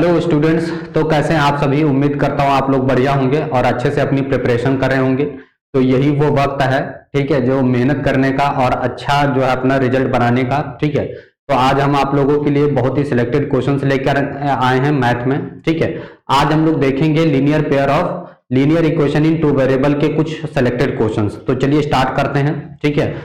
Hello students. तो कैसे हैं आप सभी। उम्मीद करता हूँ आप लोग बढ़िया होंगे और अच्छे से अपनी प्रिपरेशन कर रहे होंगे। तो यही वो वक्त है, ठीक है, जो मेहनत करने का और अच्छा जो है अपना रिजल्ट बनाने का। ठीक है, तो आज हम आप लोगों के लिए बहुत ही सिलेक्टेड क्वेश्चंस लेकर आए हैं मैथ में। ठीक है, आज हम लोग देखेंगे linear pair of linear equation in two variable के कुछ सिलेक्टेड क्वेश्चंस। तो चलिए स्टार्ट करते हैं। ठीक है,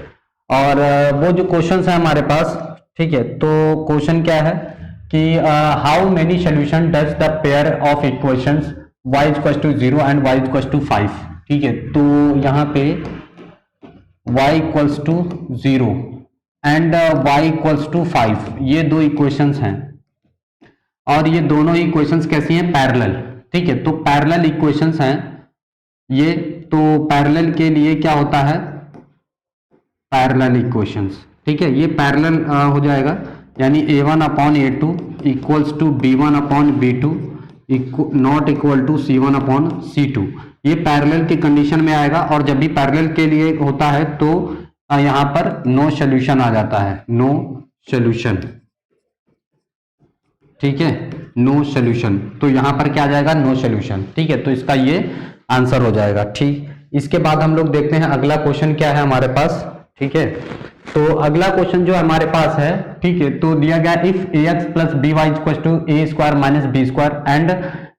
और वो जो क्वेश्चंस है हमारे पास, ठीक है, तो क्वेश्चन क्या है कि how many solution does the pair of equations y equals to 0 and y equals to 5। ठीक है, तो यहाँ पे y equals to 0 and y equals to 5, ये दो इक्वेशंस हैं और ये दोनों इक्वेशंस कैसी हैं, पैरेलल। ठीक है, तो पैरेलल इक्वेशंस हैं ये। तो पैरेलल के लिए क्या होता है, पैरेलल इक्वेशंस। ठीक है, ये पैरेलल हो जाएगा, यानी a1 upon a2 equals to b1 upon b2 not equal to c1 upon c2। ये पैरेलल की कंडीशन में आएगा और जब भी पैरेलल के लिए होता है तो यहाँ पर नो सॉल्यूशन आ जाता है, नो सॉल्यूशन। ठीक है, नो सॉल्यूशन, तो यहाँ पर क्या आ जाएगा, नो सॉल्यूशन। ठीक है, तो इसका ये आंसर हो जाएगा। ठीक, इसके बाद हम लोग देखते हैं अगला क्वेश्चन क्या है हमारे पास। ठीक है, तो अगला क्वेश्चन जो हमारे पास है, ठीक है, तो दिया गया if ax plus b y equal to a square minus b square and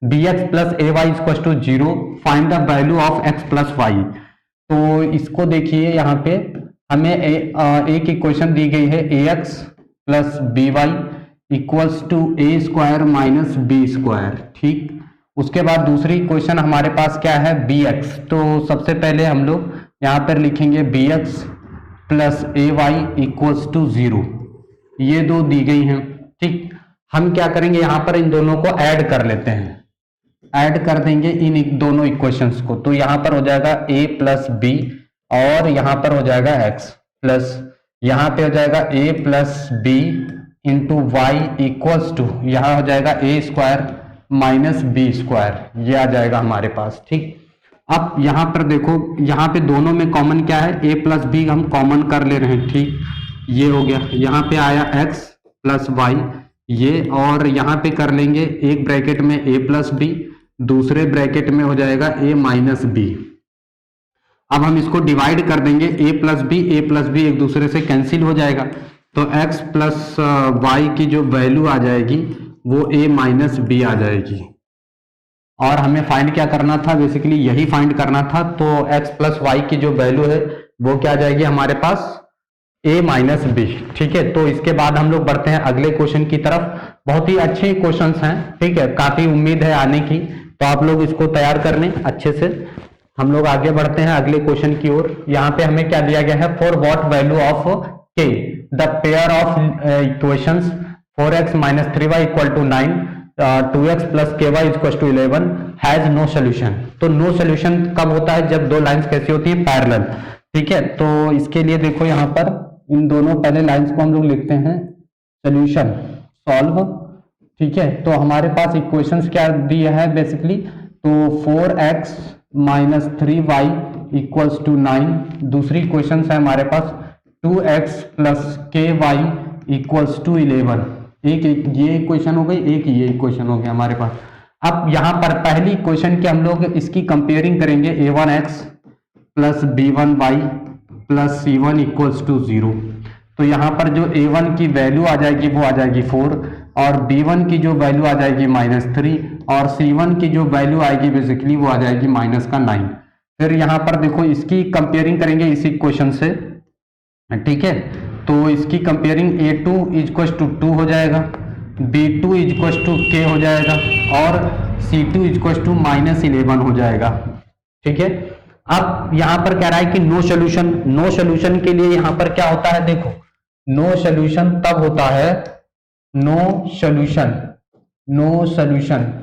b x plus A y equal to 0 find the value of x plus y. तो इसको देखिए, यहाँ पे हमें एक इक्वेशन दी गई है ax plus b y equals to a square minus b square. ठीक, उसके बाद दूसरी इक्वेशन हमारे पास क्या है, bx। तो सबसे पहले हम लोग यहाँ पर लिखेंगे bx plus A Y equals to 0, ये दो दी गई हैं। ठीक, हम क्या करेंगे, यहाँ पर इन दोनों को ऐड कर लेते हैं, ऐड कर देंगे इन दोनों इक्वेशंस को। तो यहाँ पर हो जाएगा a प्लस बी और यहाँ पर हो जाएगा x प्लस यहाँ पे हो जाएगा a plus b into y equals to यहाँ हो जाएगा a square minus b square, ये आ जाएगा हमारे पास। ठीक, अब यहां पर देखो, यहाँ पे दोनों में कॉमन क्या है, a प्लस बी हम कॉमन कर ले रहे हैं। ठीक, ये हो गया, यहाँ पे आया x प्लस वाई ये, और यहाँ पे कर लेंगे एक ब्रैकेट में a प्लस बी, दूसरे ब्रैकेट में हो जाएगा a माइनस बी। अब हम इसको डिवाइड कर देंगे, a प्लस बी एक दूसरे से कैंसिल हो जाएगा, तो x प्लस वाई की जो वैल्यू आ जाएगी वो a माइनस बी आ जाएगी। और हमें फाइंड क्या करना था, बेसिकली यही फाइंड करना था। तो x प्लस वाई की जो वैल्यू है वो क्या आ जाएगी हमारे पास, a माइनस बी। ठीक है, तो इसके बाद हम लोग बढ़ते हैं अगले क्वेश्चन की तरफ। बहुत ही अच्छे क्वेश्चंस हैं, ठीक है, काफी उम्मीद है आने की, तो आप लोग इसको तैयार कर लें अच्छे से। हम लोग आगे बढ़ते हैं अगले क्वेश्चन की ओर। यहाँ पे हमें क्या दिया गया है, for what value of k the pair of equations 4x minus 3y equal to 9 2x plus K Y equal to 11 has no solution. तो नो सोल्यूशन कब होता है, जब दो लाइंस कैसी होती है, पैरेलल। ठीक है, तो इसके लिए देखो यहाँ पर इन दोनों पहले लाइंस को हम लोग लिखते हैं सोल्यूशन, सॉल्व। ठीक है, तो हमारे पास इक्वेशंस क्या दिया है बेसिकली, तो 4x minus 3y equals to 9, दूसरी इक्वेशन है हमारे पास 2x plus K Y equals to 11। एक ये इक्वेशन हो गई, एक ये इक्वेशन हो गया हमारे पास। अब यहाँ पर पहली इक्वेशन के हम लोग इसकी कंपेयरिंग करेंगे, a1x plus b1y plus c1 equals to 0। तो यहाँ पर जो a1 की वैल्यू आ जाएगी वो आ जाएगी 4 और b1 की जो वैल्यू आ जाएगी -3 और c1 की जो वैल्यू आएगी बेसिकली वो आ जाएगी -9। फिर यहाँ पर देखो इसकी कंपेयरिंग करेंगे इसी इक्वेशन से। ठीक है, तो इसकी कंपेयरिंग a2 इक्वल टू 2 हो जाएगा, b2 इक्वल टू k हो जाएगा और c2 इक्वल टू -11 हो जाएगा। ठीक है, अब यहाँ पर कह रहा है कि नो सॉल्यूशन। नो सॉल्यूशन के लिए यहाँ पर क्या होता है, देखो नो सॉल्यूशन तब होता है, नो सॉल्यूशन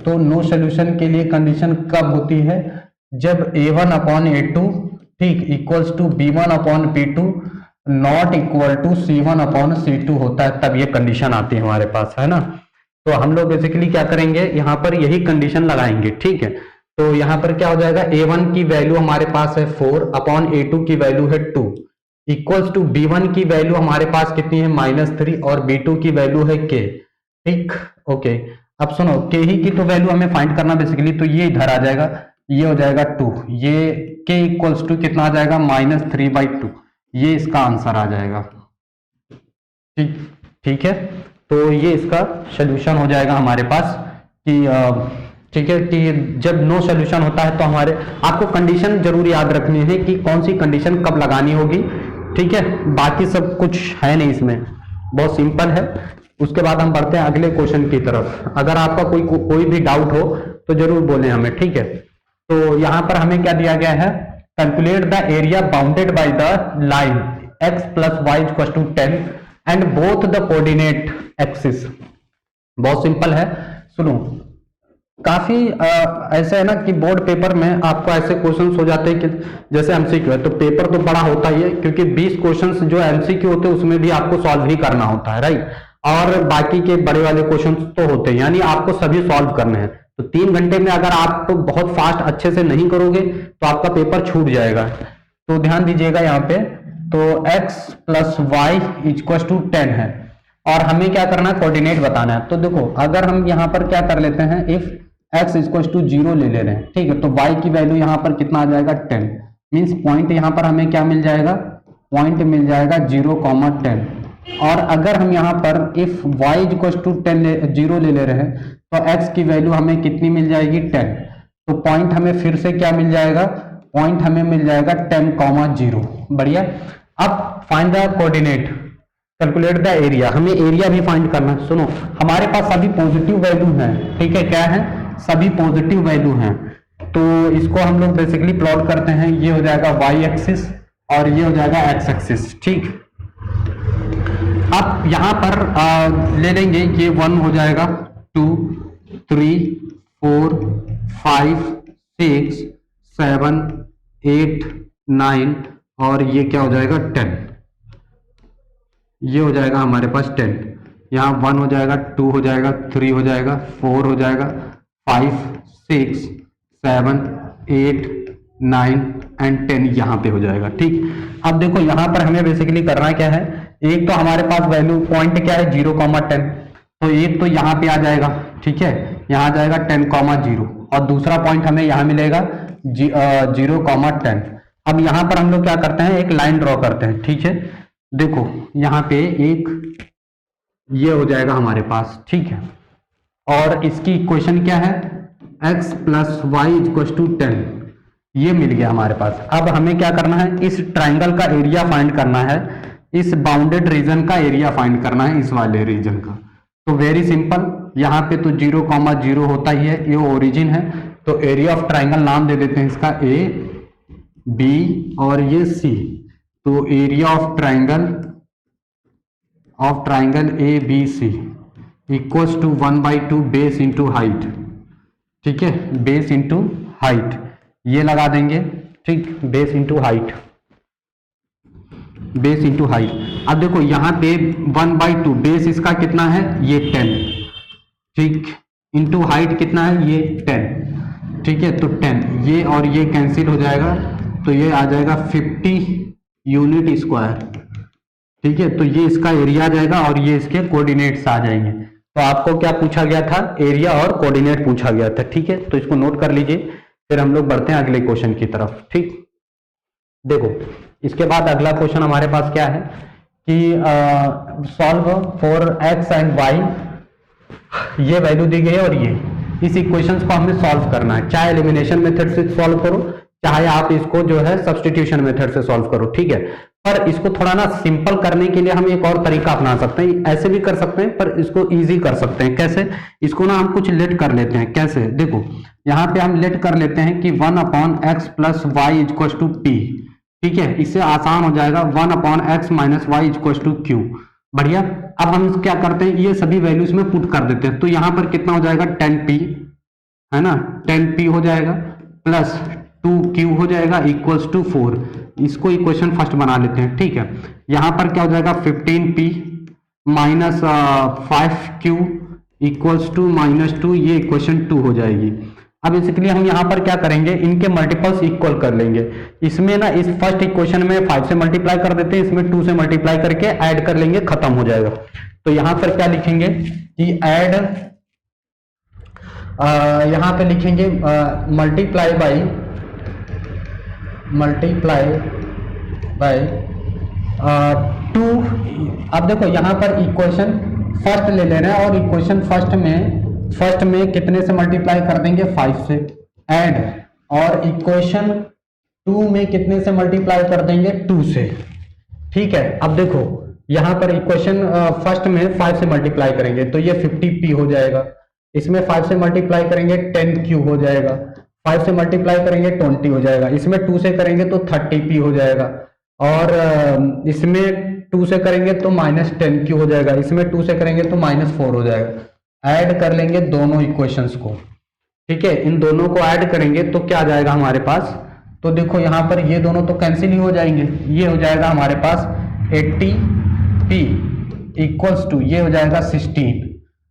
तो नो सॉल्यूशन के लिए कंडीशन कब होती है, जब a1 अपॉन a2 ठीक equals to b1 upon b2 not equal to c1 upon c2 होता है, तब ये कंडीशन आती है हमारे पास, है ना। तो हम लोग बेसिकली क्या करेंगे, यहाँ पर यही कंडीशन लगाएंगे। ठीक है, तो यहाँ पर क्या हो जाएगा, a1 की वैल्यू हमारे पास है 4 अपॉन a2 की वैल्यू है 2 इक्वल्स टू b1 की वैल्यू हमारे पास कितनी है -3 और b2 की वैल्यू है k। ठीक, ओके। अब सुनो, के ही की तो वैल्यू हमें फाइंड करना बेसिकली, तो ये इधर आ जाएगा, ये हो जाएगा 2, ये के इक्वल्स टू कितना आ जाएगा -3/2, ये इसका आंसर आ जाएगा। ठीक ठीक है, तो ये इसका सोल्यूशन हो जाएगा हमारे पास कि ठीक है कि जब नो सोल्यूशन होता है तो हमारे आपको कंडीशन जरूर याद रखनी है कि कौन सी कंडीशन कब लगानी होगी। ठीक है, बाकी सब कुछ है नहीं इसमें, बहुत सिंपल है। उसके बाद हम बढ़ते हैं अगले क्वेश्चन की तरफ। अगर आपका कोई भी डाउट हो तो जरूर बोलें हमें, ठीक है। तो यहां पर हमें क्या दिया गया है, calculate the area bounded by the line x + y = 10 and both the coordinate axis. बहुत सिंपल है, सुनो। काफी ऐसा है ना कि बोर्ड पेपर में आपको ऐसे क्वेश्चंस हो जाते हैं कि जैसे एमसीक्यू है, तो पेपर तो बड़ा होता ही है क्योंकि 20 क्वेश्चंस जो एमसीक्यू होते हैं उसमें भी आपको सॉल्व ही करना होता है, राइट। और बाकी के बड़े वाले क्वेश्चंस तो होते हैं, यानी आपको सभी सॉल्व करने हैं। तो 3 घंटे में अगर आप तो बहुत फास्ट अच्छे से नहीं करोगे तो आपका पेपर छूट जाएगा। तो ध्यान दीजिएगा यहाँ पे, तो x + y = 10 है और हमें क्या करना है, कोऑर्डिनेट बताना है। तो देखो, अगर हम यहाँ पर क्या कर लेते हैं, इफ x = 0 ले रहे हैं, ठीक है, तो y की वैल्यू यहाँ पर कितना आ जाएगा 10, मींस पॉइंट यहाँ पर हमें क्या मिल जाएगा, पॉइंट मिल जाएगा 0,10। और अगर हम यहाँ पर इफ y = 0 ले रहे हैं तो x की वैल्यू हमें कितनी मिल जाएगी 10, तो पॉइंट हमें फिर से क्या मिल जाएगा, पॉइंट हमें मिल जाएगा 10,0। बढ़िया। अब find the coordinate, calculate the area, हमें एरिया भी फाइंड करना है। सुनो, हमारे पास सभी पॉजिटिव वैल्यू हैं, ठीक है, क्या है, सभी पॉजिटिव वैल्यू हैं। तो इसको हम लोग बेसिकली प्लॉट करते हैं, ये हो जाएगा y एक्सिस और ये हो जाएगा x एक्सिस। ठीक, अब यहां पर ले लेंगे, ये 1 हो जाएगा, 2 3 4 5 6 7 8 9 और ये क्या हो जाएगा 10, ये हो जाएगा हमारे पास 10। यहाँ 1 हो जाएगा, 2 हो जाएगा, 3 हो जाएगा, 4 हो जाएगा, 5 6 7 8 9 एंड 10 यहाँ पे हो जाएगा। ठीक, अब देखो यहाँ पर हमें बेसिकली करना क्या है, एक तो हमारे पास वैल्यू पॉइंट क्या है 0,10, तो एक तो यहाँ पे आ जाएगा, ठीक है, यहाँ आ जाएगा 10,0 और दूसरा पॉइंट हमें यहाँ मिलेगा 0,10। अब यहाँ पर हम लोग क्या करते हैं, एक लाइन ड्रॉ करते हैं, ठीक है। देखो यहाँ पे एक ये हो जाएगा हमारे पास, ठीक है, और इसकी इक्वेशन क्या है, x + y = 10, ये मिल गया हमारे पास। अब हमें क्या करना है, इस ट्राइंगल का एरिया फाइंड करना है, इस बाउंडेड रीजन का एरिया फाइंड करना है, इस वाले रीजन का। तो वेरी सिंपल, यहाँ पे तो 0,0 होता ही है, ये ओरिजिन है, तो एरिया ऑफ ट्राइंगल नाम दे देते हैं इसका a b और ये c। तो area of triangle A B C equals to 1/2 base into height, ठीक है, बेस इंटू हाइट, ये लगा देंगे, ठीक, base into height, base into height. अब देखो यहाँ पे 1/2 बेस इसका कितना है, ये 10, ठीक, इंटू हाइट कितना है, ये 10, ठीक है, तो 10, ये और ये कैंसिल हो जाएगा, तो ये आ जाएगा 50 यूनिट स्क्वायर, ठीक है। तो ये इसका एरिया आ जाएगा और ये इसके कोऑर्डिनेट्स आ जाएंगे। तो आपको क्या पूछा गया था, एरिया और कोऑर्डिनेट पूछा गया था, ठीक है, तो इसको नोट कर लीजिए। फिर हम लोग बढ़ते हैं अगले क्वेश्चन की तरफ। ठीक, देखो इसके बाद अगला क्वेश्चन हमारे पास क्या है कि solve for x and y, ये वैल्यू दी गई है और ये इस इक्वेशंस को हमें सॉल्व करना है, चाहे एलिमिनेशन मेथड से सॉल्व करो, चाहे आप इसको जो है सब्स्टिट्यूशन मेथड से सॉल्व करो, ठीक है। पर इसको थोड़ा ना सिंपल करने के लिए हम एक और तरीका अपना सकते हैं, ऐसे भी कर सकते हैं पर इसको इजी कर सकते हैं। कैसे, इसको ना हम कुछ लेट कर लेते हैं। कैसे, देखो यहाँ पे हम लेट कर लेते हैं कि 1/x + y = p, ठीक है, इससे आसान हो जाएगा 1/x - y = q। बढ़िया। अब हम क्या करते हैं, ये सभी वैल्यूज में पुट कर देते हैं, तो यहाँ पर कितना हो जाएगा 10p, है ना, 10p हो जाएगा प्लस 2q हो जाएगा इक्वल्स टू 4। इसको इक्वेशन फर्स्ट बना लेते हैं, ठीक है। यहाँ पर क्या हो जाएगा 15p - 5q इक्वल्स टू -2, ये इक्वेशन 2 हो जाएगी। अब बेसिकली हम यहाँ पर क्या करेंगे, इनके मल्टीपल्स इक्वल कर लेंगे। इसमें ना इस फर्स्ट इक्वेशन में 5 से मल्टीप्लाई कर देते हैं, इसमें 2 से मल्टीप्लाई करके ऐड कर लेंगे, खत्म हो जाएगा। तो यहाँ पर क्या लिखेंगे कि ऐड यहाँ पे लिखेंगे मल्टीप्लाई बाय टू। अब देखो यहाँ पर इक्वेशन फर्स्ट ले रहे हैं और इक्वेशन फर्स्ट में कितने से मल्टीप्लाई कर देंगे 5 से ऐड, और इक्वेशन 2 में कितने से मल्टीप्लाई कर देंगे 2 से। ठीक है, अब देखो यहाँ पर इक्वेशन फर्स्ट में 5 से मल्टीप्लाई करेंगे तो ये 50p हो जाएगा, इसमें 5 से मल्टीप्लाई करेंगे 10q हो जाएगा, 5 से मल्टीप्लाई करेंगे 20 हो जाएगा, इसमें 2 से करेंगे तो 30p हो जाएगा, और इसमें 2 से करेंगे तो -10q हो जाएगा, इसमें 2 से करेंगे तो -4 हो जाएगा। ऐड कर लेंगे दोनों इक्वेशंस को। ठीक है, इन दोनों को ऐड करेंगे तो क्या आ जाएगा हमारे पास, तो देखो यहाँ पर ये दोनों तो कैंसिल ही हो जाएंगे, ये हो जाएगा हमारे पास 80p इक्वल्स टू ये हो जाएगा 16।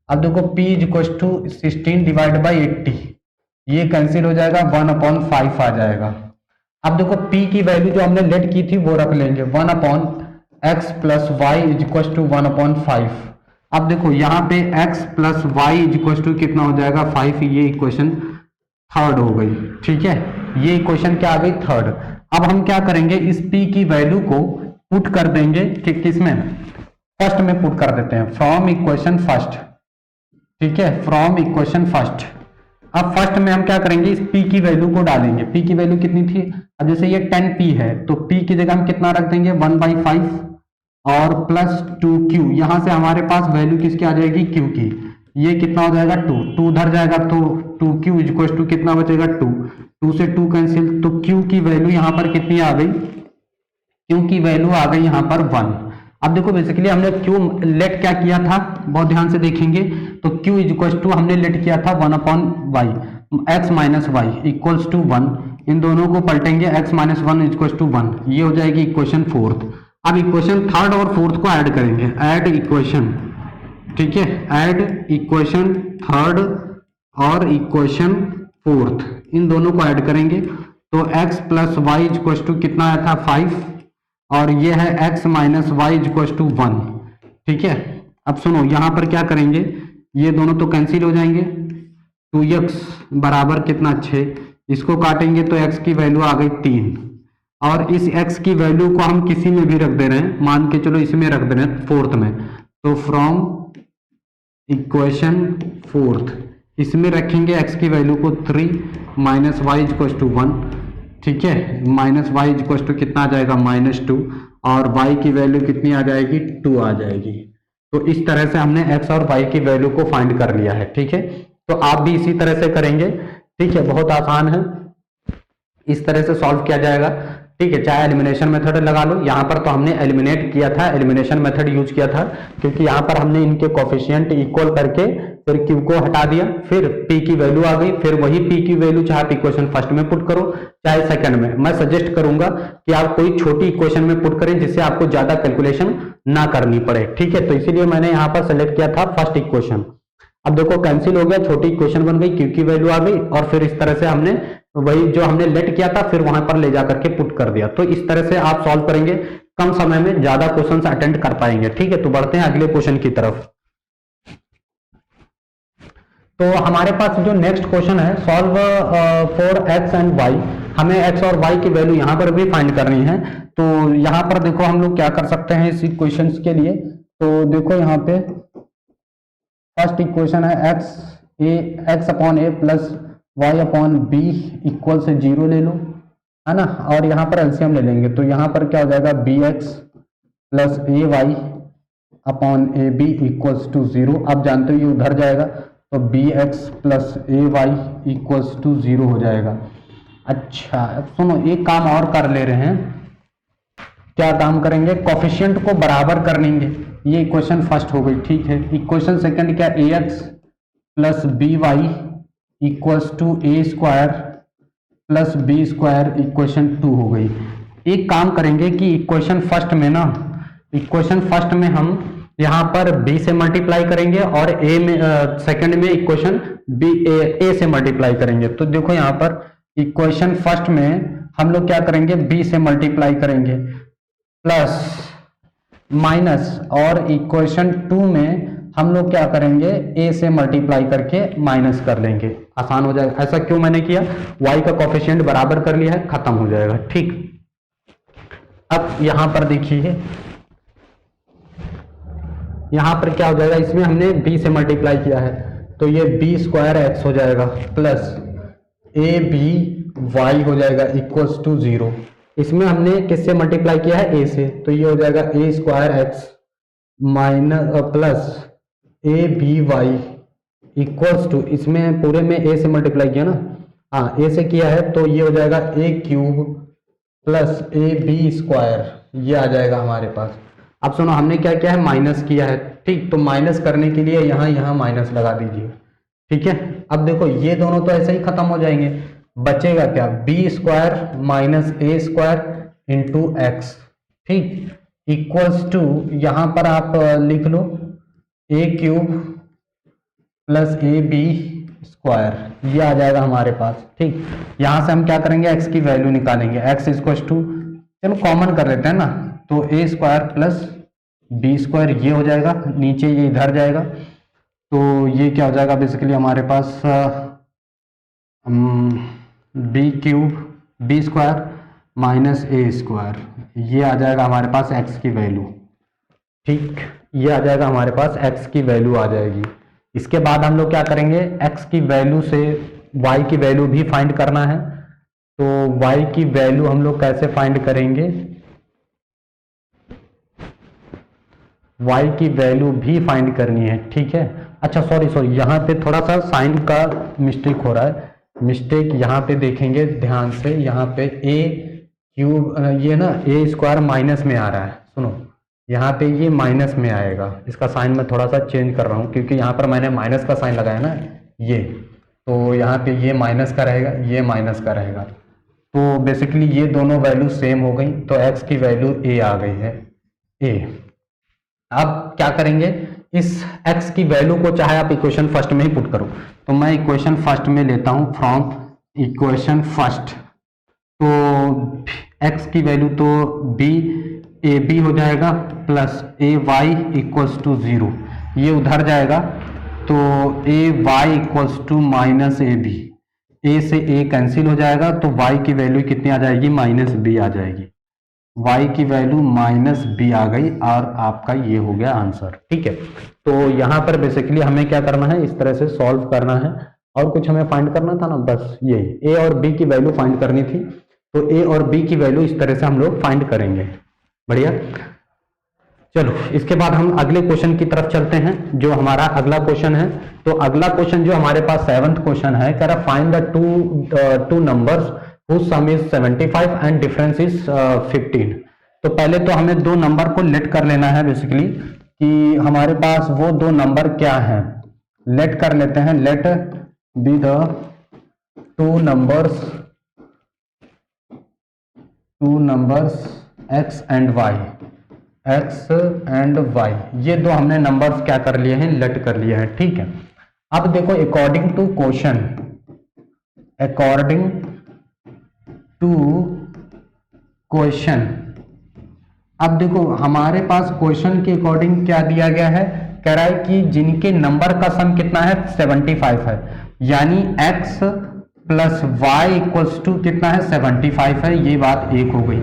अब देखो p equals to 16 divide by 80, ये कैंसिल हो जाएगा 1/5 आ जाएगा। अब देखो p की वैल्यू जो हमने लेट की थी वो रख लेंगे 1/x plus Y equals to 1/5। अब देखो यहाँ पे x plus Y equals to कितना हो जाएगा 5, ये इक्वेशन थर्ड हो गई। ठीक है, ये इक्वेशन क्या आ गई थर्ड। अब हम क्या करेंगे, इस p की वैल्यू को पुट कर देंगे कि किसमें, फर्स्ट में पुट कर देते हैं, फ्रॉम इक्वेशन फर्स्ट। ठीक है, फ्रॉम इक्वेशन फर्स्ट। अब फर्स्ट में हम क्या करेंगे, इस p की वैल्यू को डालेंगे। p की वैल्यू कितनी थी, अब जैसे ये 10p है तो p की जगह हम कितना रख देंगे 1/5 और प्लस 2q, यहां से हमारे पास वैल्यू किसकी आ जाएगी q की, ये कितना हो जाएगा 2 उधर जाएगा तो 2q इक्वल टू कितना बचेगा 2 से 2 कैंसिल, तो q की वैल्यू यहाँ पर कितनी आ गई, q की वैल्यू आ गई यहाँ पर 1। अब देखो बेसिकली हमने q लेट क्या किया था, बहुत ध्यान से देखेंगे तो q इक्वल टू हमने लेट किया था 1/y x minus Y equals to 1, इन दोनों को पलटेंगे x माइनस 1 इक्वल्स टू 1, ये हो जाएगी इक्वेशन फोर्थ। अब इक्वेशन थर्ड और फोर्थ को ऐड करेंगे, ऐड इक्वेशन। ठीक है, ऐड इक्वेशन थर्ड और इक्वेशन फोर्थ, इन दोनों को ऐड करेंगे तो x plus y equal to कितना आया था 5, और ये है x minus Y equal to 1। ठीक है, अब सुनो यहाँ पर क्या करेंगे, ये दोनों तो कैंसिल हो जाएंगे, 2x बराबर कितना 6, इसको काटेंगे तो x की वैल्यू आ गई 3, और इस x की वैल्यू को हम किसी में भी रख दे रहे हैं, मान के चलो इसमें रख दे रहे हैं फोर्थ में, तो फ्रॉम इक्वेशन फोर्थ इसमें रखेंगे x की वैल्यू को 3 माइनस वाई इक्वल टू 1। ठीक है, माइनस वाई इक्वल टू कितना आ जाएगा -2, और y की वैल्यू कितनी आ जाएगी 2 आ जाएगी। तो इस तरह से हमने x और y की वैल्यू को फाइंड कर लिया है। ठीक है, तो आप भी इसी तरह से करेंगे। ठीक है, बहुत आसान है, इस तरह से सॉल्व किया जाएगा। ठीक है, चाहे एलिमिनेशन मेथड लगा लो, यहाँ पर तो हमने एलिमिनेट किया था, एलिमिनेशन मेथड यूज किया था, क्योंकि यहाँ पर हमने इनके कोफिशिएंट इक्वल करके फिर q को हटा दिया, फिर p की वैल्यू आ गई, फिर वही p की वैल्यू चाहे आप इक्वेशन फर्स्ट में पुट करो चाहे सेकंड में। मैं सजेस्ट करूंगा कि आप कोई छोटी इक्वेशन में पुट करें जिससे आपको ज्यादा कैलकुलेशन ना करनी पड़े। ठीक है, तो इसीलिए मैंने यहाँ पर सेलेक्ट किया था फर्स्ट इक्वेशन। अब देखो कैंसिल हो गया, छोटी इक्वेशन बन गई, q की वैल्यू आ गई, और फिर इस तरह से हमने वही जो हमने लेट किया था फिर वहां पर ले जाकर के पुट कर दिया। तो इस तरह से आप सॉल्व करेंगे, कम समय में ज्यादा क्वेश्चंस अटेंड कर पाएंगे। ठीक है, तो बढ़ते हैं अगले क्वेश्चन की तरफ। तो हमारे पास जो नेक्स्ट क्वेश्चन है, solve for x and y, हमें x और y की वैल्यू यहाँ पर भी फाइंड करनी है। तो यहाँ पर देखो हम लोग क्या कर सकते हैं इस इक्वेशन के लिए, तो देखो यहाँ पे फर्स्ट इक्वेशन है x upon a plus y upon b equal से 0 ले लो, है ना, और यहाँ पर एलसीएम ले लेंगे, तो यहाँ पर क्या हो जाएगा bx plus ay upon a b equals to 0। अब जानते हो ये उधर जाएगा तो bx plus ay equals to 0 हो जाएगा। अच्छा, अब सुनो एक काम और कर ले रहे हैं, क्या काम करेंगे, कोफिशिएंट को बराबर कर लेंगे। ये इक्वेशन फर्स्ट हो गई। ठीक है, इक्वेशन सेकंड क्या, ax plus by equals to a square plus b square equation 2 हो गई। एक काम करेंगे कि इक्वेशन फर्स्ट में ना, इक्वेशन फर्स्ट में हम यहाँ पर b से मल्टीप्लाई करेंगे और a में सेकंड में इक्वेशन a से मल्टीप्लाई करेंगे। तो देखो यहाँ पर इक्वेशन फर्स्ट में हम लोग क्या करेंगे, b से मल्टीप्लाई करेंगे प्लस माइनस, और इक्वेशन 2 में हम लोग क्या करेंगे, a से मल्टीप्लाई करके माइनस कर लेंगे, आसान हो जाएगा। ऐसा क्यों मैंने किया, y का कोफिशिएंट बराबर कर लिया है, खत्म हो जाएगा। ठीक, अब यहां पर देखिए, यहां पर क्या हो जाएगा, इसमें हमने b से मल्टीप्लाई किया है तो ये b स्क्वायर एक्स हो जाएगा प्लस ए बी वाई हो जाएगा इक्वल्स टू 0। इसमें हमने किससे मल्टीप्लाई किया है, a से, तो ये हो जाएगा a square x minus plus A b y equals to, इसमें पूरे में a से मल्टीप्लाई किया ना, हाँ a से किया है तो ये हो जाएगा a cube plus A B square, ये आ जाएगा हमारे पास। अब सुनो, हमने क्या किया है, माइनस किया है। ठीक, तो माइनस करने के लिए यहाँ माइनस लगा दीजिए। ठीक है, अब देखो ये दोनों तो ऐसे ही खत्म हो जाएंगे, बचेगा क्या, B square minus A square into X. ठीक, इक्वल्स टू, यहां पर आप लिख लो A cube plus A B square, ये आ जाएगा हमारे पास। ठीक, यहां से हम क्या करेंगे, एक्स की वैल्यू निकालेंगे, एक्स इक्वल्स टू, चलो कॉमन कर लेते हैं ना, तो ए स्क्वायर प्लस बी स्क्वायर ये हो जाएगा, नीचे ये इधर जाएगा, तो ये क्या हो जाएगा बेसिकली हमारे पास B cube B square minus A square, ये आ जाएगा हमारे पास एक्स की वैल्यू। ठीक, ये आ जाएगा हमारे पास एक्स की वैल्यू आ जाएगी। इसके बाद हम लोग क्या करेंगे, एक्स की वैल्यू से वाई की वैल्यू भी फाइंड करना है, तो वाई की वैल्यू हम लोग कैसे फाइंड करेंगे, y की वैल्यू भी फाइंड करनी है। ठीक है, अच्छा सॉरी यहाँ पे थोड़ा सा साइन का मिस्टेक हो रहा है, मिस्टेक यहाँ पे देखेंगे ध्यान से, यहाँ पे a क्यूब, ये ना a स्क्वायर माइनस में आ रहा है, सुनो यहाँ पे ये माइनस में आएगा, इसका साइन मैं थोड़ा सा चेंज कर रहा हूँ क्योंकि यहाँ पर मैंने माइनस का साइन लगाया ना, ये तो यहाँ पे ये माइनस का रहेगा, ये माइनस का रहेगा, तो बेसिकली ये दोनों वैल्यू सेम हो गई, तो x की वैल्यू a आ गई है, a। अब क्या करेंगे, इस x की वैल्यू को चाहे आप इक्वेशन फर्स्ट में ही पुट करो, तो मैं इक्वेशन फर्स्ट में लेता हूं, फ्रॉम इक्वेशन फर्स्ट, तो x की वैल्यू तो b ए बी हो जाएगा plus A Y equals to 0, ये उधर जाएगा तो A Y equals to minus A B, A से ए कैंसिल हो जाएगा, तो y की वैल्यू कितनी आ जाएगी, माइनस बी आ जाएगी, y की वैल्यू माइनस बी आ गई और आपका ये हो गया आंसर। ठीक है, तो यहाँ पर बेसिकली हमें क्या करना है, इस तरह से सॉल्व करना है, और कुछ हमें फाइंड करना था ना, बस यही a और b की वैल्यू फाइंड करनी थी, तो a और b की वैल्यू इस तरह से हम लोग फाइंड करेंगे। बढ़िया, चलो इसके बाद हम अगले क्वेश्चन की तरफ चलते हैं, जो हमारा अगला क्वेश्चन है। तो अगला क्वेश्चन जो हमारे पास 7th क्वेश्चन है, कह रहा find the two numbers whose sum is 75 and difference is 15। तो पहले तो हमें दो नंबर को लेट कर लेना है बेसिकली, कि हमारे पास वो दो नंबर क्या हैं, लेट कर लेते हैं, let b the two numbers x and y, x and y, ये दो हमने नंबर्स क्या कर लिए हैं, लेट कर लिए हैं। ठीक है, अब देखो according to question, according to question, अब देखो हमारे पास क्वेश्चन के अकॉर्डिंग क्या दिया गया है, कह रहा है कि जिनके नंबर का सम कितना है, 75 है, यानी x plus Y equals to कितना है, 75 है, ये बात एक हो गई।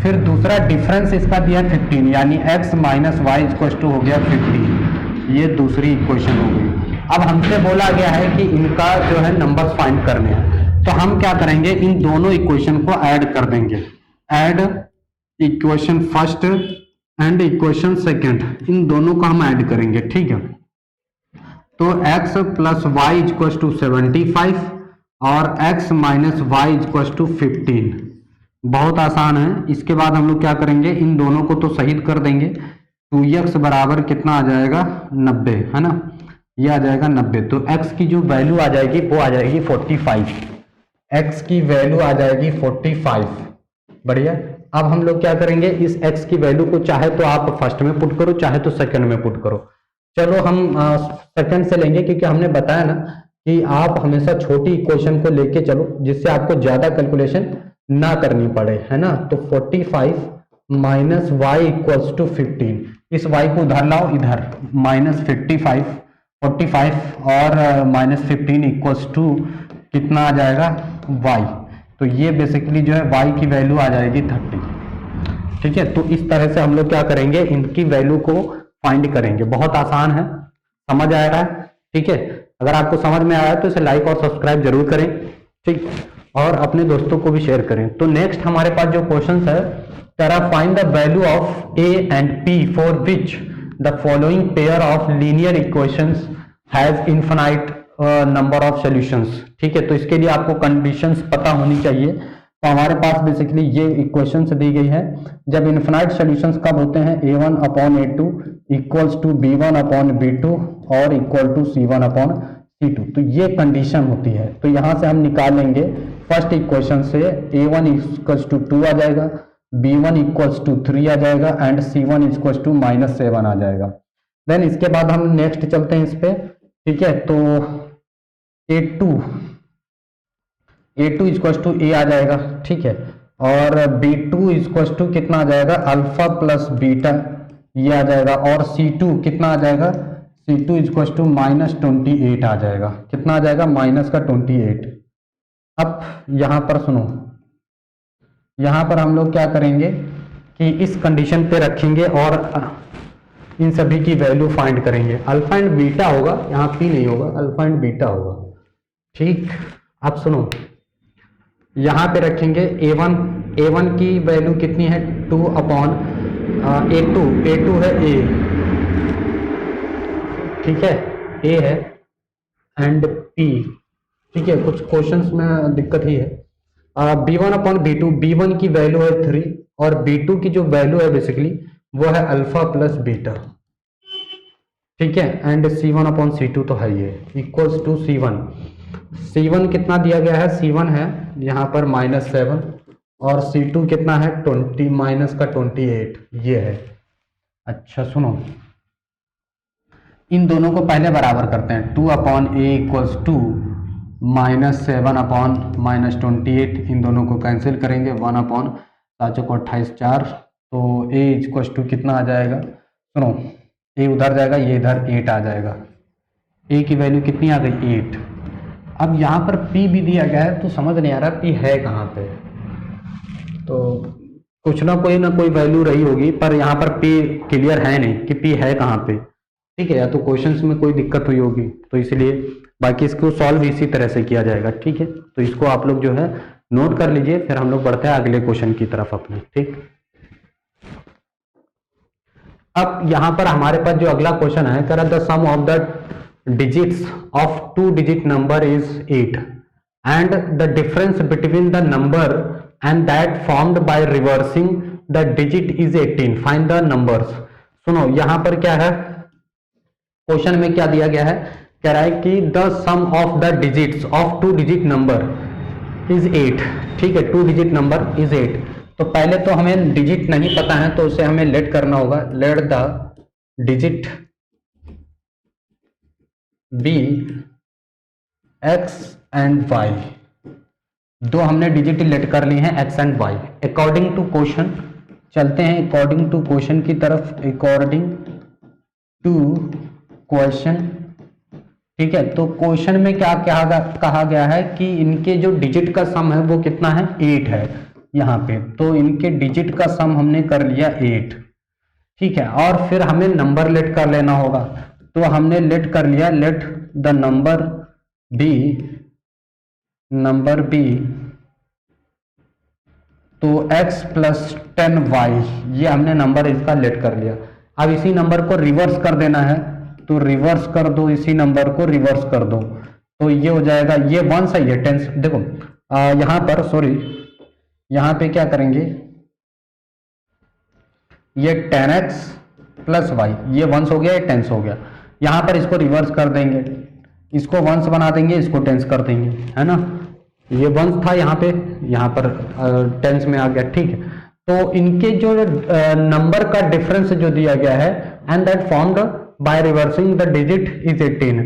फिर दूसरा डिफरेंस इसका दिया 15, यानी x minus Y equals to हो गया 15, ये दूसरी इक्वेशन हो गई। अब हमसे बोला गया है कि इनका जो है नंबर्स फाइंड करने हैं, तो हम क्या करेंगे, इन दोनों इक्वेशन को ऐड कर देंगे, add equation first and equation second, इन दोनों का हम ऐड करेंगे। ठीक है, तो x plus Y equals to 75 और x minus Y equals to 15, बहुत आसान है। इसके बाद हम लोग क्या करेंगे, इन दोनों को तो शहीद कर देंगे, 2x बराबर कितना आ जाएगा, 90, है ना, ये आ जाएगा 90, तो x की जो वैल्यू आ जाएगी वो आ जाएगी 45, x की वैल्यू आ जाएगी 45। बढ़िया, अब हम लोग क्या करेंगे, इस x की वैल्यू को चाहे तो आप फर्स्ट में पुट करो, चाहे तो सेकंड में पुट करो। चलो हम सेकंड से लेंगे, क्योंकि हमने बताया ना कि आप हमेशा छोटी इक्वेशन को लेके चलो, जिससे आपको ज्यादा कैलकुलेशन ना करनी पड़े, है ना। तो 45 माइनस वाई इक्वल्स टू 15, इस y को उधर लाओ, इधर -45 और -15 इक्वल्स टू कितना आ जाएगा y। तो ये बेसिकली जो है y की वैल्यू आ जाएगी 30। ठीक है, तो इस तरह से हम लोग क्या करेंगे, इनकी वैल्यू को फाइंड करेंगे। बहुत आसान है, समझ आ रहा है? ठीक है, अगर आपको समझ में आया तो इसे लाइक और सब्सक्राइब जरूर करें, ठीक, और अपने दोस्तों को भी शेयर करें। तो नेक्स्ट हमारे पास जो क्वेश्चन है, तेरा find the value of a and p for which the following pair of linear equations has infinite number of solutions. ठीक है, तो इसके लिए आपको कंडीशंस पता होनी चाहिए। तो हमारे पास बेसिकली ये इक्वेशंस दी गई है, जब इनफिनाइट सॉल्यूशंस कब होते हैं, a1 upon a2 equals to b1 upon b2 और equal to c1 upon c2। तो ये कंडीशन होती है। तो यहां से हम निकालेंगे फर्स्ट इक्वेशन से a1 इक्वल्स टू 2 आ जाएगा, b1 इक्वल्स टू 3 आ जाएगा एंड c1 इक्वल्स टू -7 आ जाएगा। देन इसके बाद हम नेक्स्ट चलते हैं इस पे। ठीक है, तो a2 इक्वल्स टू a आ जाएगा। ठीक है, और b2 इक्वल्स टू कितना आ जाएगा, अल्फा प्लस बीटा, ये आ जाएगा। और c2 कितना आ जाएगा, c2 इक्वल्स टू -28 आ जाएगा। कितना आ जाएगा, -28। अब यहां पर सुनो, यहां पर हम लोग क्या करेंगे कि इस कंडीशन पे रखेंगे और इन सभी की वैल्यू फाइंड करेंगे। अल्फा एंड बीटा होगा, यहाँ p नहीं होगा, अल्फा एंड बीटा होगा। ठीक, अब सुनो, यहां पे रखेंगे a1 की वैल्यू कितनी है, 2 अपॉन a2 है a, ठीक है, a है एंड p। ठीक है, कुछ क्वेश्चंस में दिक्कत ही है। b1 अपॉन b1 की वैल्यू है 3 और b2 की जो वैल्यू है बेसिकली वो है अल्फा प्लस बीटा। ठीक है, एंड c1 अपॉन c2 तो है ये इक्वल्स टू c1 कितना दिया गया है, c1 है यहाँ पर -7 और c2 कितना है 20 माइनस का 28 ये है। अच्छा सुनो, इन दोनों को पहले बराबर करते हैं। 2 upon a equals to -7 upon -28, इन दोनों को कैंसिल करेंगे, 1 अपॉन 7 को 28 4, तो a इक्वल्स टू कितना आ जाएगा, सुनो a उधर जाएगा, ये इधर 8 आ जाएगा। a की वैल्यू कितनी आ गई 8। अब यहाँ पर p भी दिया गया है, तो समझ नहीं आ रहा p है कहाँ पे, तो कुछ ना कोई वैल्यू रही होगी, पर यहाँ पर p क्लियर है नहीं कि p है कहाँ पे। ठीक है, या तो क्वेश्चंस में कोई दिक्कत हुई होगी, तो इसलिए बाकी इसको सॉल्व इसी तरह से किया जाएगा। ठीक है, तो इसको आप लोग जो है नोट कर लीजिए, फिर हम लोग बढ़ते हैं अगले क्वेश्चन की तरफ अपने। ठीक, अब यहां पर हमारे पास जो अगला क्वेश्चन है, कह रहा the sum of the digits of 2 digit number is 8 and the difference between the number and that formed by reversing the digit is 18, find the numbers. सुनो, यहां पर क्या है, क्वेश्चन में क्या दिया गया है, कह रहा है कि the sum of the digits of 2 digit number is 8। ठीक है, 2 डिजिट नंबर इज 8। तो पहले तो हमें डिजिट नहीं पता है, तो उसे हमें लेट करना होगा, let the digit b x and y। दो हमने डिजिट लेट कर ली हैं, x and y। According to question चलते हैं, अकॉर्डिंग टू क्वेश्चन की तरफ, अकॉर्डिंग टू क्वेश्चन। ठीक है, तो क्वेश्चन में क्या कहा गया है कि इनके जो डिजिट का सम है वो कितना है, 8 है यहाँ पे। तो इनके डिजिट का सम हमने कर लिया 8। ठीक है, और फिर हमें नंबर लेट कर लेना होगा, तो हमने लेट कर लिया, लेट द नंबर बी तो x प्लस 10y, ये हमने नंबर इसका लेट कर लिया। अब इसी नंबर को रिवर्स कर देना है, तो रिवर्स कर दो, इसी नंबर को रिवर्स कर दो, तो ये हो जाएगा, ये 1 सही है, 10। देखो यहां पर सॉरी, यहां पे क्या करेंगे, ये 10x प्लस y, ये 1 हो गया, ये 10 हो गया। यहां पर इसको रिवर्स कर देंगे, इसको 1 बना देंगे, इसको 10 कर देंगे, है ना। ये 1 था यहाँ पे, यहाँ पर 10 में आ गया। ठीक है, तो इनके जो नंबर का डिफरेंस जो दिया गया है, and that formed by reversing the digit is 18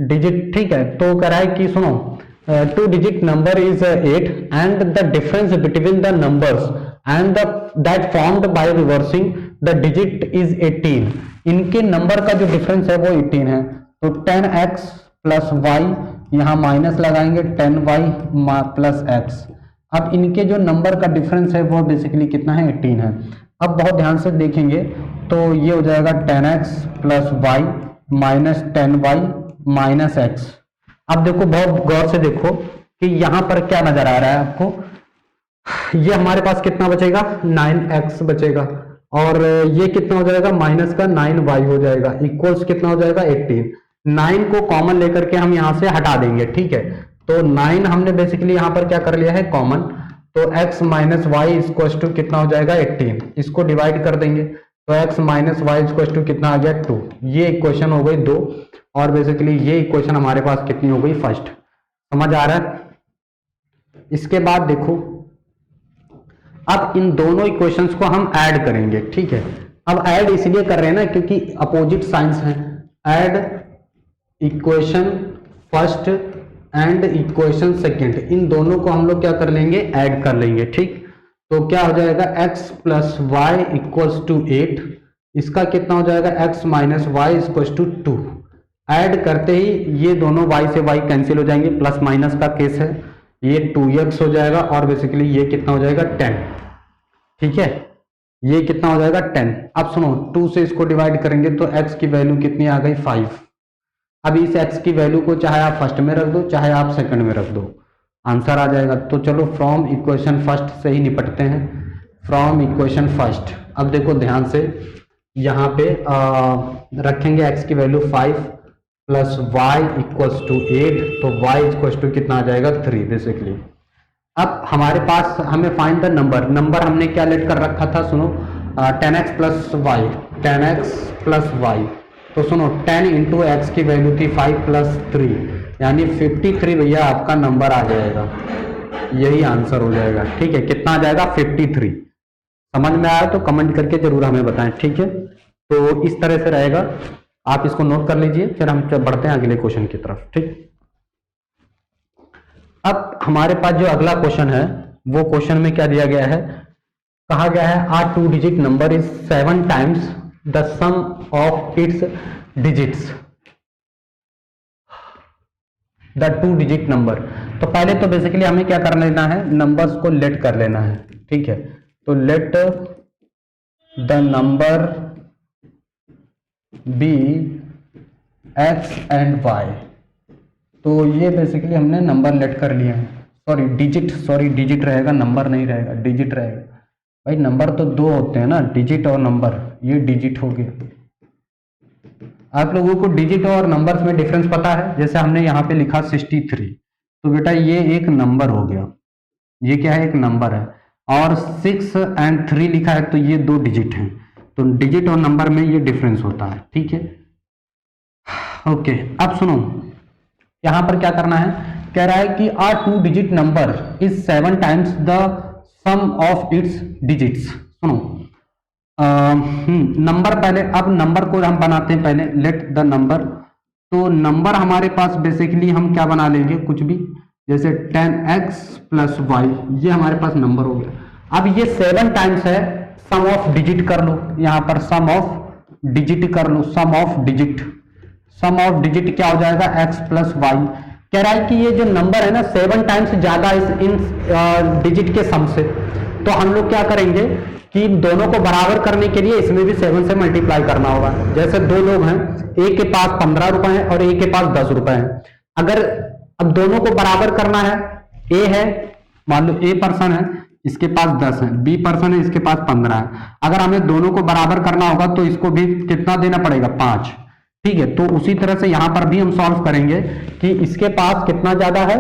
digit. ठीक है, तो कह रहा है कि सुनो, 2 digit number is 8 and the difference between the numbers and that formed by reversing the digit is 18, इनके नंबर का जो डिफरेंस है वो 18 है। तो 10x प्लस वाई, यहाँ माइनस लगाएंगे 10y प्लस एक्स। अब इनके जो नंबर का डिफरेंस है वो बेसिकली कितना है, 18 है। अब बहुत ध्यान से देखेंगे तो ये हो जाएगा 10x plus y minus 10y minus x. अब देखो बहुत गौर से देखो कि यहां पर क्या नजर आ रहा है आपको, ये हमारे पास कितना बचेगा, 9x बचेगा, और ये कितना हो जाएगा, माइनस का 9y हो जाएगा, इक्वल्स कितना हो जाएगा, 18। 9 को कॉमन लेकर के हम यहां से हटा देंगे, ठीक है। तो 9 हमने बेसिकली यहां पर क्या कर लिया है, कॉमन। तो x minus Y equals to कितना हो जाएगा, 18। इसको डिवाइड कर देंगे तो x minus Y equals to कितना आ गया, 2। ये इक्वेशन हो गई 2, और बेसिकली ये इक्वेशन हमारे पास कितनी हो गई, फर्स्ट। समझ आ रहा है। इसके बाद देखो, अब इन दोनों इक्वेशंस को हम ऐड करेंगे, ठीक है। अब ऐड इसलिए कर रहे हैं ना क्योंकि अपोजिट साइंस है। Add equation first and equation second, इन दोनों को हम लोग क्या कर लेंगे, ऐड कर लेंगे, ठीक। तो क्या हो जाएगा, x plus Y equals to 8, इसका कितना हो जाएगा, x minus Y equals to 2। Add करते ही ये दोनों y से y कैंसिल हो जाएंगे, प्लस माइनस का केस है, ये 2x हो जाएगा, और बेसिकली ये कितना हो जाएगा, 10, ठीक है। ये कितना हो जाएगा, 10। अब सुनो, 2 से इसको डिवाइड करेंगे तो x की वैल्यू कितनी आ गई, 5। अब इस x की वैल्यू को चाहे आप फर्स्ट में रख दो चाहे आप सेकंड में रख दो, आंसर आ जाएगा। तो चलो फ्रॉम इक्वेशन फर्स्ट से ही निपटते हैं, फ्रॉम इक्वेशन फर्स्ट। अब देखो ध्यान से, यहाँ पे रखेंगे x की value 5 plus Y equals to 8, तो y इक्वल्स टू कितना आ जाएगा, 3 बेसिकली। अब हमारे पास हमें फाइंड द नंबर, नंबर हमने क्या लेट कर रखा था, सुनो 10x plus Y, 10x plus y. तो सुनो 10 इंटू एक्स की वैल्यू थी 5 प्लस 3, यानी 53 भैया आपका नंबर आ जाएगा, यही आंसर हो जाएगा, ठीक है। कितना आ जाएगा, 53। समझ में आया तो कमेंट करके जरूर हमें बताएं, ठीक है। तो इस तरह से रहेगा, आप इसको नोट कर लीजिए, फिर हम बढ़ते हैं अगले क्वेश्चन की तरफ, ठीक। अब हमारे पास जो अगला क्वेश्चन है, वो क्वेश्चन में क्या दिया गया है, कहा गया है a 2 digit number is 7 times the sum of its digits, the 2 digit number. तो पहले तो बेसिकली हमें क्या कर लेना है, नंबर्स को लेट कर लेना है, ठीक है। तो let the number b x and y, तो ये बेसिकली हमने नंबर लेट कर लिया है, सॉरी डिजिट रहेगा, नंबर नहीं रहेगा, डिजिट रहेगा। भाई नंबर तो 2 होते हैं ना, डिजिट और नंबर, ये डिजिट हो गया। आप लोगों को डिजिट और नंबर्स में डिफरेंस पता है, जैसे हमने यहाँ पे लिखा 63, तो बेटा ये एक नंबर हो गया, ये क्या है, एक नंबर है। और 6 एंड 3 लिखा है, तो ये 2 डिजिट हैं। तो डिजिट और नंबर में ये डिफरेंस होता है, ठीक है। ओके, अब सुनो, यहां पर क्या करना है, कह रहा है कि a 2 digit number is 7 times the sum of its digits. सुनो, नंबर पहले, अब नंबर को हम बनाते हैं पहले, लेट द नंबर। तो नंबर हमारे पास बेसिकली हम क्या बना लेंगे, कुछ भी, जैसे 10x प्लस वाई, ये हमारे पास नंबर हो गया। अब ये 7 टाइम्स है, सम ऑफ डिजिट कर लो, यहां पर सम ऑफ डिजिट कर लो, sum of digit, sum of digit क्या हो जाएगा, x प्लस वाई। कह रहा है कि ये जो नंबर है ना 7 टाइम्स ज्यादा इन डिजिट के सम से, तो हम लोग क्या करेंगे कि दोनों को बराबर करने के लिए इसमें भी 7 से मल्टीप्लाई करना होगा। जैसे 2 लोग हैं, एक के पास 15 रुपए है और एक के पास 10 रुपए है। अगर अब दोनों को बराबर करना है, ए है, मान लो ए पर्सन है, इसके पास 10 है, बी पर्सन है, इसके पास 15 है। अगर हमें दोनों को बराबर करना होगा तो इसको भी कितना देना पड़ेगा, 5, ठीक है। तो उसी तरह से यहां पर भी हम सॉल्व करेंगे कि इसके पास कितना ज्यादा है,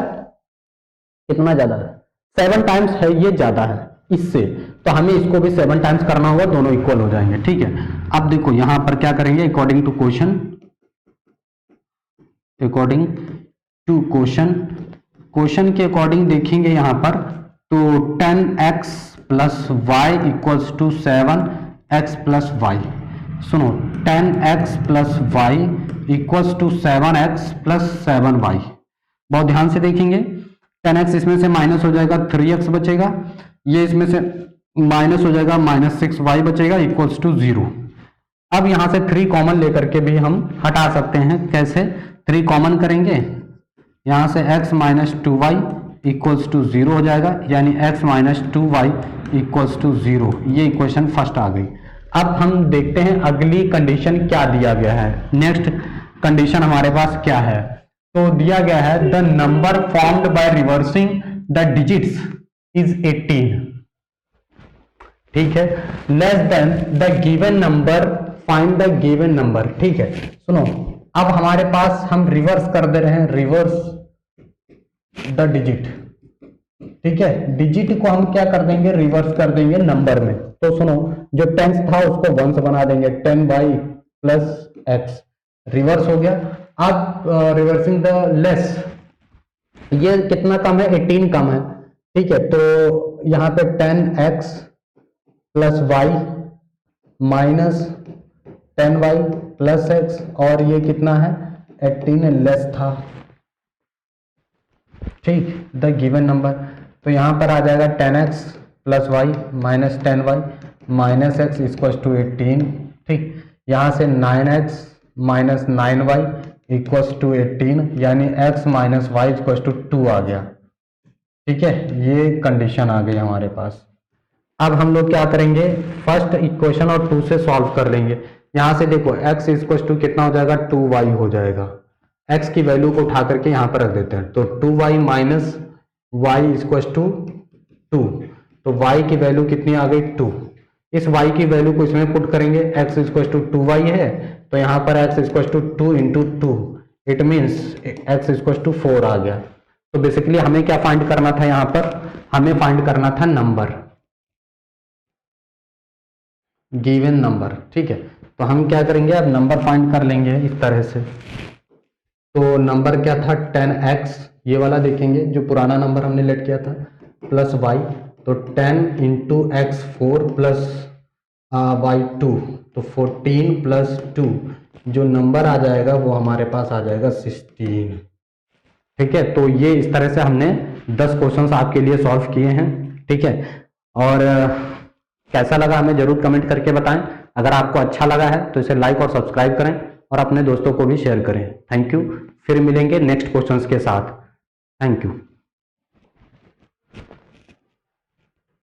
कितना ज्यादा है, 7 टाइम्स है, ये ज्यादा है इससे, तो हमें इसको भी 7 टाइम्स करना होगा, दोनों इक्वल हो जाएंगे, ठीक है। अब देखो यहां पर क्या करेंगे, according to question, according to question के अकॉर्डिंग देखेंगे यहां पर, तो 10x plus Y equals to 7x plus y. सुनो, 10x plus Y equals to 7x plus 7y। बहुत ध्यान से देखेंगे, 10x इसमें से माइनस हो जाएगा, 3x बचेगा, ये इसमें से माइनस हो जाएगा, -6y बचेगा इक्वल्स टू 0। अब यहां से 3 कॉमन लेकर के भी हम हटा सकते हैं। कैसे? 3 कॉमन करेंगे, यहां से x minus 2y equals to 0 हो जाएगा, यानी x minus 2y equals to 0। ये इक्वेशन फर्स्ट आ गई। अब हम देखते हैं अगली कंडीशन क्या दिया गया है। नेक्स्ट कंडीशन हमारे पास क्या है? तो दिया गया है the number formed by reversing the digits is 18, ठीक है, less than the given number, find the given number. ठीक है, सुनो, अब हमारे पास हम रिवर्स कर दे रहे हैं, रिवर्स द डिजिट। ठीक है, डिजिट को हम क्या कर देंगे? रिवर्स कर देंगे नंबर में। तो सुनो, जो टेंस था उसको 1 से बना देंगे, 10y प्लस x, रिवर्स हो गया। अब रिवर्सिंग द लेस, ये कितना कम है? 18 कम है। ठीक है, तो यहां पे 10x plus y minus 10y plus x, और ये कितना है? 18 लेस था। ठीक, द गिवन नंबर, तो यहां पर आ जाएगा 10x plus y minus 10y minus x equals to 18। ठीक, यहां से 9x minus 9y equals to 18, यानी x minus y equals to 2 आ गया। ठीक है, ये कंडीशन आ गई हमारे पास। अब हम लोग क्या करेंगे? फर्स्ट इक्वेशन और 2 से सॉल्व कर लेंगे। यहां से देखो x इक्वल्स टू कितना हो जाएगा? 2y हो जाएगा। x की वैल्यू को उठा करके यहां पर रख देते हैं, तो 2y minus y equals to 2, तो y की वैल्यू कितनी आ गई? 2। इस y की वैल्यू को इसमें पुट करेंगे, x इक्वल्स टू 2y है, तो यहां पर x equals to 2 into 2, it means x equals to 4 आ गया। तो बेसिकली हमें क्या फाइंड करना था? यहां पर हमें फाइंड करना था नंबर, गिवन नंबर। ठीक है, तो हम क्या करेंगे? अब नंबर फाइंड कर लेंगे इस तरह से। तो नंबर क्या था? 10x, ये वाला देखेंगे जो पुराना नंबर हमने लेट किया था, प्लस y, तो 10 इंटू एक्स 4 प्लस y 2, तो 14 प्लस 2, जो नंबर आ जाएगा वो हमारे पास आ जाएगा 16। ठीक है, तो ये इस तरह से हमने 10 क्वेश्चंस आपके लिए सॉल्व किए हैं। ठीक है, और कैसा लगा हमें जरूर कमेंट करके बताएं। अगर आपको अच्छा लगा है तो इसे लाइक और सब्सक्राइब करें और अपने दोस्तों को भी शेयर करें। थैंक यू, फिर मिलेंगे नेक्स्ट क्वेश्चंस के साथ। Thank you.